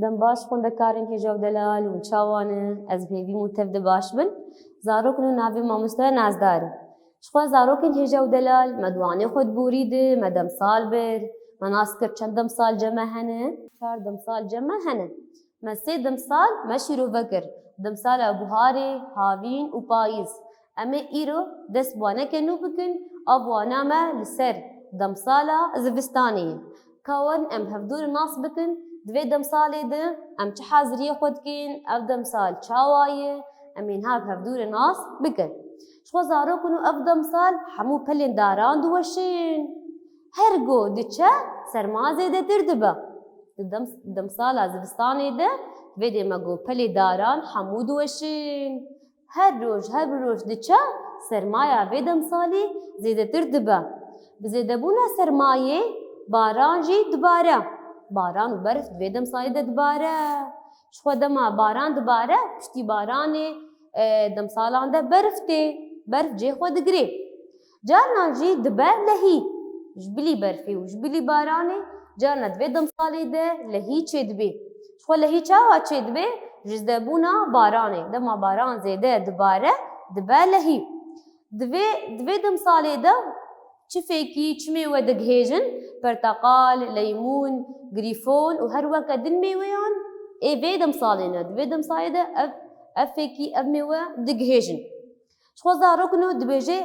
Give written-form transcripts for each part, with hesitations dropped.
دم باش خونده کارین هجاب دلال و چاوانه از بیوی متفد باش بن زاروک نو ناوی ماموسته نازداره شخوا زاروکن هجاب دلال مدوانه خود بوریده مدم سال بر مناس کرد چندم سال جمع هنه 4 سال جمع هنه ما 3 سال مشیرو وکر دم سال بهاری هاوین و پاییز اما ایرو دست بوانه کنو بکن آبوانا ما لسر دم سالا زوستانی کون ام هفدور ناس بکن دوی دم سالی ده ام چه حاضری خود کن اف دم سال چاوایه امین ها هفدور ناس بکن شو زارو کنو اف دم سال همو پلین داران دوشین هرگو دچه سرمازه ده تردبه دم سال زوستانی ده ویدی مگو پلی داران همو دوشین هر روز دچه سرمایه ویدم سالی زیده تردبه بزیده بونه سرمایه باران جی دوباره باران و برف دویدم سالی ده دوباره شخوا دما باران دوباره پشتی باران دم سالان ده برف جی خود گری جارنا جی دبه لهی جبلی برفی و جبلی بارانه جارنا دویدم سالی ده لهی چه دبی شخوا لهی چاوا چه دبی جزده بونا بارانه دما باران زیده دوباره دبه لهی دویدم سالی ده چفێکی چمێوە دەگهێژن پەرتەقال لەیمون گریفۆن و هەروەکە دن مێوەیان ئێ دەم ساڵێنە دوێ دەم ساڵێدا ئەفێکی ئەف مێوە دەگهێژن شخوا زارۆکن و دبێژێ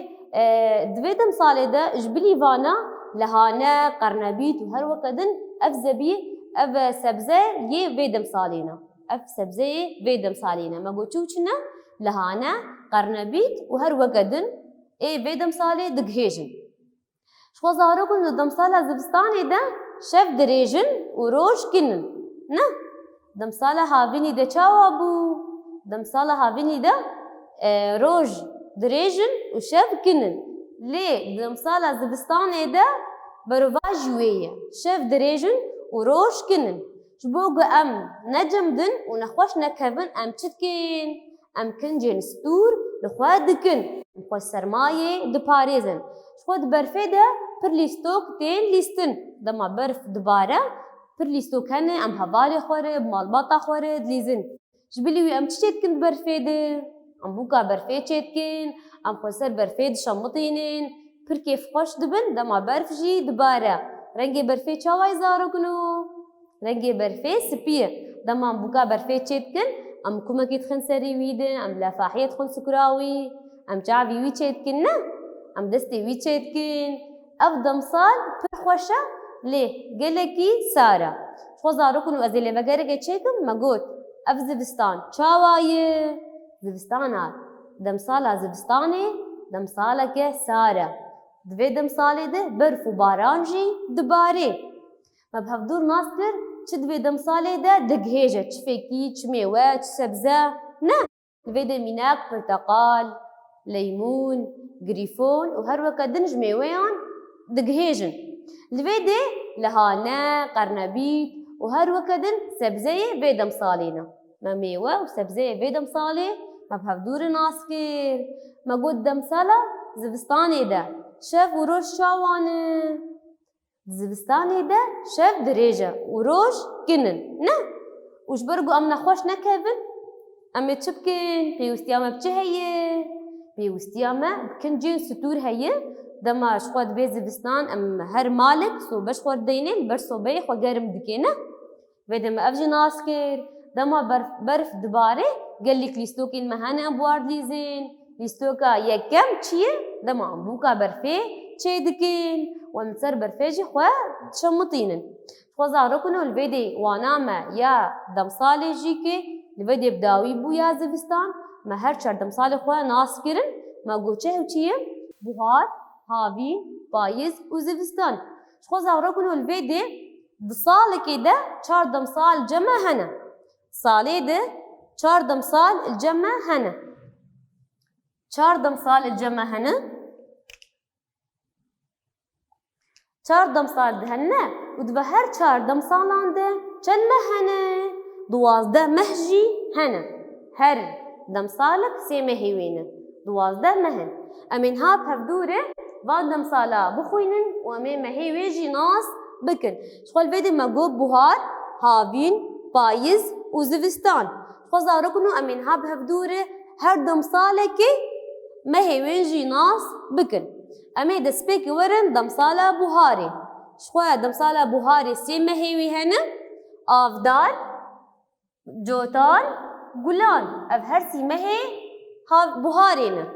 دوێ دەم ساڵێدا ji bilî vana lehane qernebît û herweke din ev zebî ev sebze yê vê dem salîne ev sebzeyê vê dem salîne me got çû çi ne lehane qernebît û herweke din ê vê dem salê digihêjin شخوا زارۆکن دم سالا زivistانê de şev dirêjin û roj kinin ne dem sala havînî de çawa bû dem sala havînî de roj dirêjin û şev kinin lê dem sala zivistanê de berova jî wê ye şev dirêjin û roj kinin ji bo ku em necemdin û nexweş nekevin em çi dikin em kincên stûr li xwe dikin xwe sermayê diparêzin خود برفه ده پر لیستوک تین لیستن دما برف دوباره پر لیستوک هنه ام هوالی خوره مالباتا خوره دلیزن جبلیوی ام چی کند برفه ده ام بوکا برفه چید کن ام خسر برفه ده شمطینن پر کیف خوش دبن دما برف جی دوباره رنگ برفه چاوای زارو کنو رنگ برفه سپیه دما ام بوکا برفه چید کن ام کمکیت خن سری ویدن ام لفاحیت خن سکراوی ام چاوی وی چید کن نه ام دستی وی چید کن اف دم سال پر خوشه لی گلکی سارا خو زارو کنو از لی وگره که چیکم مگوت اف زوستان چاوایه زوستانا دم سالا زوستانه دم سالا که سارا دوی دم سالی ده برف و باران جی دوباره مبهف دور ناس کر چه دوی دم سالی ده دگهیجه چه فکی چه میوه چه سبزه نه دوی ده میناک پرتقال ليمون گریفون و هەروەکە دنج مێوەیان دگهێژن لێ دێ لەهانە قەرنەبیت و هەروەکە دن سەبزەیە vê dem salîne me mêwe û sebzeyê vê dem salê me bi hevdûrê nas kir me got dem sala zivistanê de şev û roj çawan e zivistanê de şev dirêj e û roj kinin ne û ji ber ku em nexweş nekevin em ê çi bikin pêwîstiya me bi çi heye پێویستیە me kincên stûr heye dema ji xwe dibe zivistan em her malek sobe ji xwe deyîne li ber sobeyê xwe germ dike ne vê de me ev jî nas kir dema berf dibare gelek lîstokên me hene em buwar dilîzin lîstoka yekem çi ye dema em bûka berfê çê dikin û em ser berfê jî xwe dişemitînin xwe zarokino li vê de wana me ya demsalê jî ke li vê de bi dawî bû ya zivistan ما هر 4 سال خو ناس کرن ما گوچه چیه بهار هاوی پاییز و زوستان خو زاورا کنو الویدی د سال کې ده 4 سال جمع هنه سالې ده 4 سال الجمع هنه 4 سال الجمع هنه 4 سال هنه و د هر 4 سالان ده چند هنه 12 مهجی هنه هر دم سالك سيمه هيوينه 12 مهن امين هاب هفدوره بعد دم سالا بخوينن وامين مهي ويجي ناس بكن شغل فيدي ما جوب بهار هافين پاییز و زوستان خوزارکنو امین ها بهفدوره هر دم ساله که مهی وینجی ناس بکن امی دسپیک ورن دم ساله بوهاری شخواه دم ساله بوهاری سی مهی وی هنه آفدار جوتار گلان اف هر سی مهی ها بوهارینه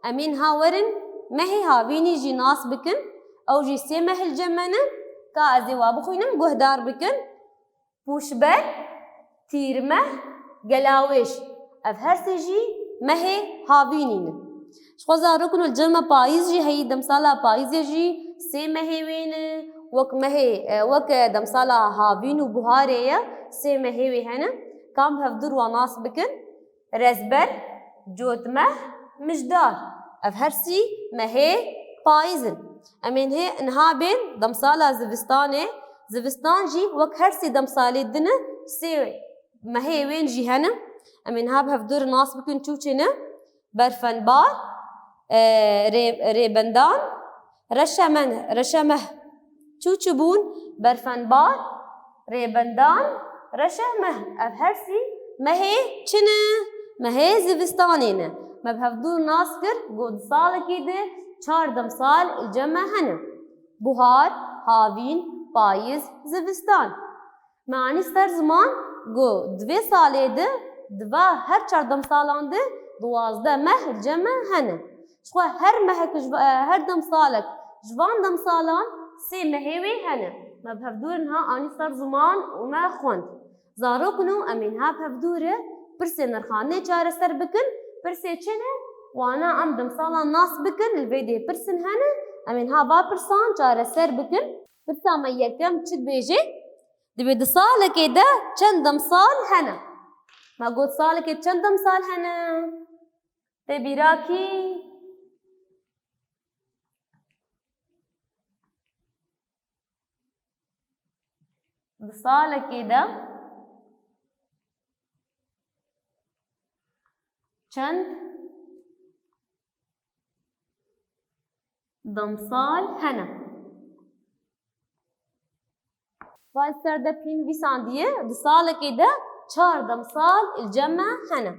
امین ها ورن مهی هاوینی جی ناس بکن او جی سی مهل جمنه که ازی وابخوینم گهدار بکن پوشبر تیرمه گلاوش اف هر سی جی مهی هاوینینه شخوزا رکنو الجمع پاییز جی هی دمسالا پاییز جی سی مهی وینه وک مهی وک دمسالا هاوینو بوهاره سی مهی وی هنه کام هفدر و ناس بکن رزبر جوتمه مجدار اف هر سی مهی پاییزن امین هی انها بین دمسالا زوستان جی وک هر سی دمسالی دنه سی مهی وین جی هنه امین ها بهفدر ناس بکن چوچنه برفنبار ریبندان رشمه چوچبون برفنبار ریبندان رشمه اف هر سی مهی چنه مهی زوستانینه ما بهفدر ناس کر گود سالکی ده 4 سال الجمع هنه بهار هاوین پاییز زوستان معنی سر زمان گو 2 ساله ده دوا هر 4 سالان ده 12 مه الجمع هنه شخوا هر مه هر دم سالك جوان دم سالان سي مهوي هنه ما بهفدورنها اني سر زمان وما خوند زاروكنو امينها بهفدوره برسي نرخانه چاره سر بكن برسي چنه وانا ام دم سالان ناس بكن الفيديو برسن هنه امينها با برسان چاره سر بكن برسا ما يكم چد بيجي دبي دسالك ده چندم سال هنه ما قلت سالك چندم سال هنه تبي راكي دسالك ده چند دمسال هنه فالسر ده پین ویسان دیه دسالك ده 4 دمسال الجمع هنه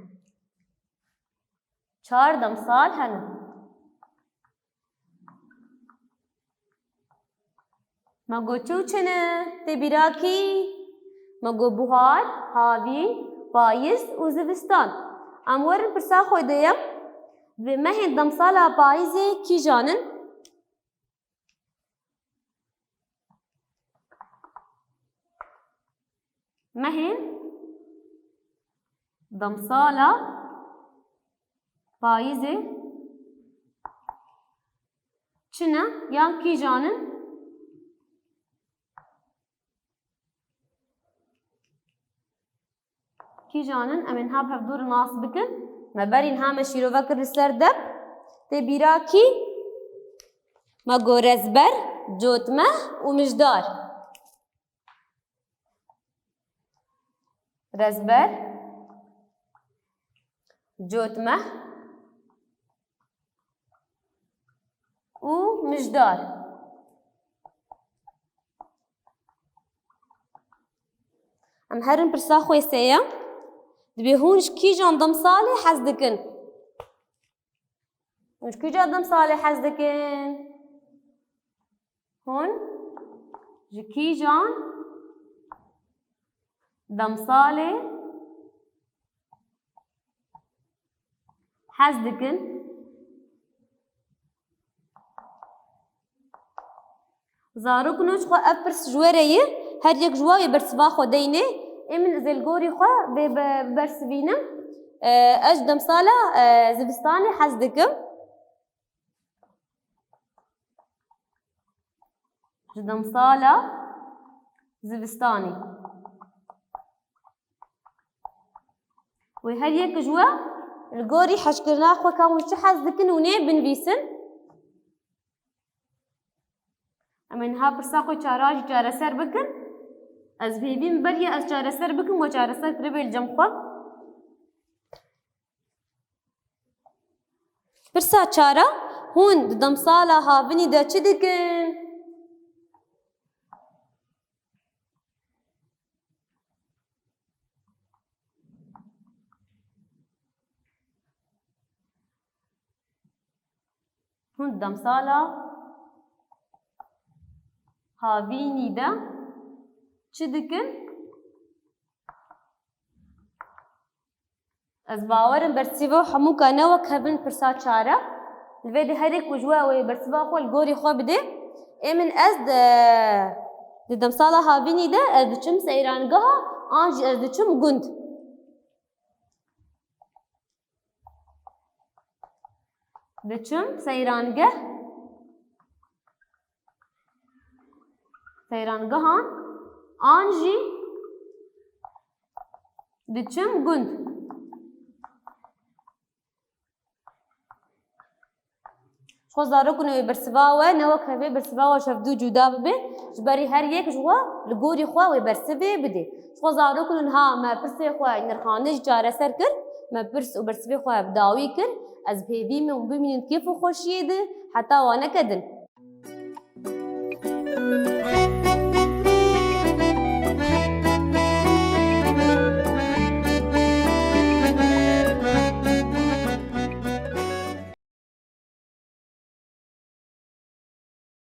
4 دمسال هنه مگو چوچنه تبیراکی مگو بوهار هاوین پاییز و زوستان امورن پرسا خوی دیم و مهین دمسالا پاییزی کی جانن مهین دمسالا پاییزی چنه یا کی جانن کی جانن امین ها بهفدور ناس بکن ما برین ها مشیرو وکر سر دب تبیرا کی ما گو رزبر جوتمه و مجدار رزبر جوتمه و مجدار ام هرن برسا خوی سیم دبي هونش كي جان دم صالح حزدكن هونش كي جان دم صالح حزدكن هون كي جان دم صالح حزدكن زاروكنوش خو ابرس جواريه هر يك جواي برسوا خو دينه امن زلگوری خو برسوینم اجدم سالا زبستانی حزدکم اجدم سالا زبستانی و هر یک جوا الگوری حشکرنا خو کامو چه حزدکن و نه بنویسن امن ها برسا خو چاراج چاره سر بکن از بيبين بريا از چاره سر بكم و چاره سر تربي الجمخوا برسا چاره هون دم سالا هاوني دا چه دكن هون دمسالا هاوینی دا چی دکن؟ از باورم برسیوا همو کنه و کبن پرسا چاره الوید هریک وجوه و برسیوا خو الگوری خو بده ایمن از دمسالا هاوینی دا از دچم سیرانگاه آنج از دچم گند دچم سیرانگاه سیرانگاهان آنجی دچم گند خو زارو کنه برسواوه نو که برسواوه شفدو جدا ببه جبری هر یک جوا لگوری خواه و برسوه بده خو زارو کنه ها ما برسه خواه نرخانش جاره سر کر ما برس و برسوه خواه بداوی کر از پیوی من ببینید کیف خوشیده حتی وانه کدن